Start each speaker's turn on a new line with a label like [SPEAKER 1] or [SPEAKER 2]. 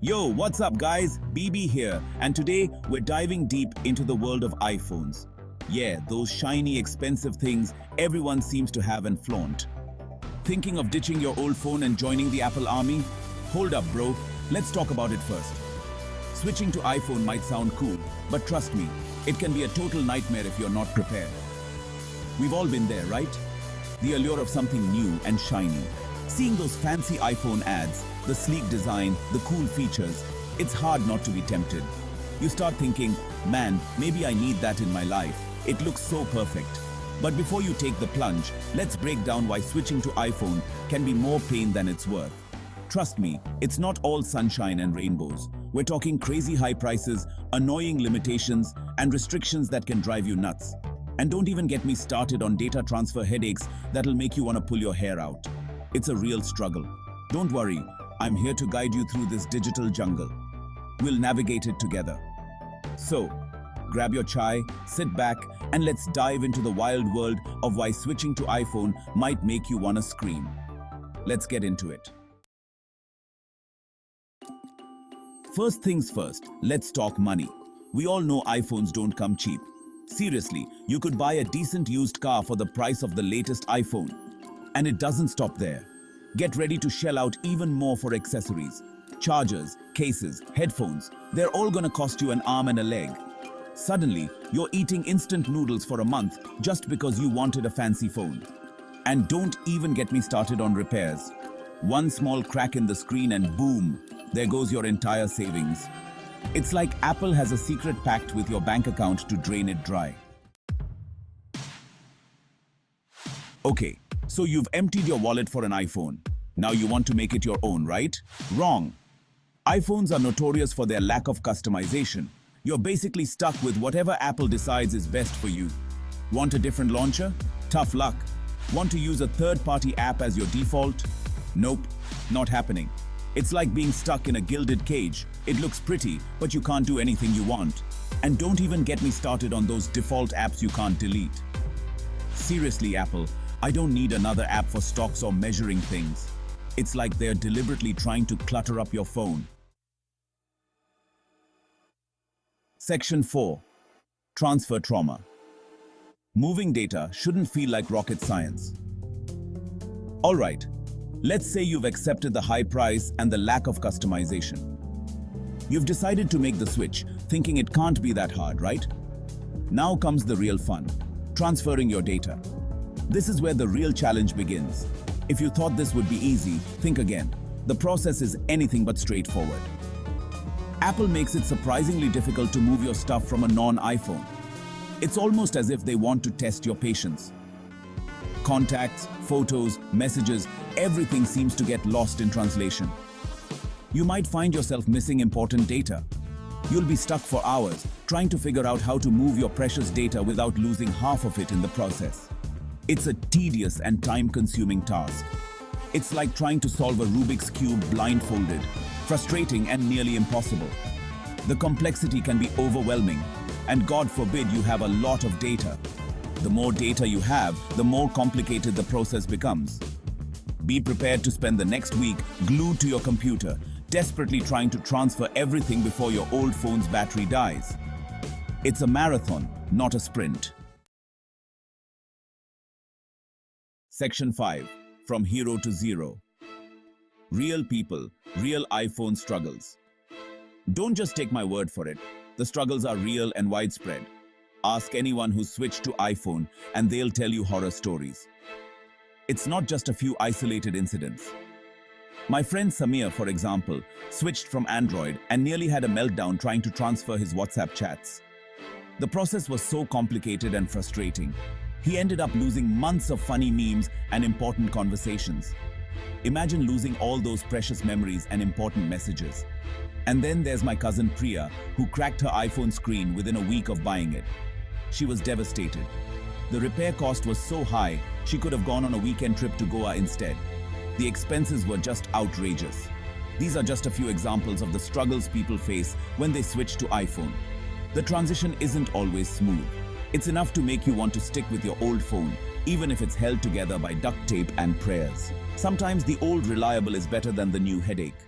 [SPEAKER 1] Yo, what's up guys? BB here, and today we're diving deep into the world of iPhones. Yeah, those shiny, expensive things everyone seems to have and flaunt. Thinking of ditching your old phone and joining the Apple army? Hold up, bro. Let's talk about it first. Switching to iPhone might sound cool, but trust me, it can be a total nightmare if you're not prepared. We've all been there, right? The allure of something new and shiny. Seeing those fancy iPhone ads, the sleek design, the cool features, it's hard not to be tempted. You start thinking, man, maybe I need that in my life. It looks so perfect. But before you take the plunge, let's break down why switching to iPhone can be more pain than it's worth. Trust me, it's not all sunshine and rainbows. We're talking crazy high prices, annoying limitations, and restrictions that can drive you nuts. And don't even get me started on data transfer headaches that'll make you want to pull your hair out. It's a real struggle. Don't worry, I'm here to guide you through this digital jungle. We'll navigate it together. So, grab your chai, sit back, and let's dive into the wild world of why switching to iPhone might make you want to scream. Let's get into it. First things first, let's talk money. We all know iPhones don't come cheap. Seriously, you could buy a decent used car for the price of the latest iPhone. And it doesn't stop there. Get ready to shell out even more for accessories. Chargers, cases, headphones, they're all gonna cost you an arm and a leg. Suddenly, you're eating instant noodles for a month just because you wanted a fancy phone. And don't even get me started on repairs. One small crack in the screen and boom, there goes your entire savings. It's like Apple has a secret pact with your bank account to drain it dry. Okay, so you've emptied your wallet for an iPhone. Now you want to make it your own, right? Wrong. iPhones are notorious for their lack of customization. You're basically stuck with whatever Apple decides is best for you. Want a different launcher? Tough luck. Want to use a third-party app as your default? Nope, not happening. It's like being stuck in a gilded cage. It looks pretty, but you can't do anything you want. And don't even get me started on those default apps you can't delete. Seriously, Apple, I don't need another app for stocks or measuring things. It's like they're deliberately trying to clutter up your phone. Section 4. Transfer trauma. Moving data shouldn't feel like rocket science. Alright, let's say you've accepted the high price and the lack of customization. You've decided to make the switch, thinking it can't be that hard, right? Now comes the real fun, transferring your data. This is where the real challenge begins. If you thought this would be easy, think again. The process is anything but straightforward. Apple makes it surprisingly difficult to move your stuff from a non-iPhone. It's almost as if they want to test your patience. Contacts, photos, messages, everything seems to get lost in translation. You might find yourself missing important data. You'll be stuck for hours trying to figure out how to move your precious data without losing half of it in the process. It's a tedious and time-consuming task. It's like trying to solve a Rubik's Cube blindfolded, frustrating and nearly impossible. The complexity can be overwhelming, and God forbid you have a lot of data. The more data you have, the more complicated the process becomes. Be prepared to spend the next week glued to your computer, desperately trying to transfer everything before your old phone's battery dies. It's a marathon, not a sprint. Section 5. From Hero to Zero. Real people, real iPhone struggles. Don't just take my word for it. The struggles are real and widespread. Ask anyone who's switched to iPhone and they'll tell you horror stories. It's not just a few isolated incidents. My friend Samir, for example, switched from Android and nearly had a meltdown trying to transfer his WhatsApp chats. The process was so complicated and frustrating. He ended up losing months of funny memes and important conversations. Imagine losing all those precious memories and important messages. And then there's my cousin Priya, who cracked her iPhone screen within a week of buying it. She was devastated. The repair cost was so high, she could have gone on a weekend trip to Goa instead. The expenses were just outrageous. These are just a few examples of the struggles people face when they switch to iPhone. The transition isn't always smooth. It's enough to make you want to stick with your old phone, even if it's held together by duct tape and prayers. Sometimes the old reliable is better than the new headache.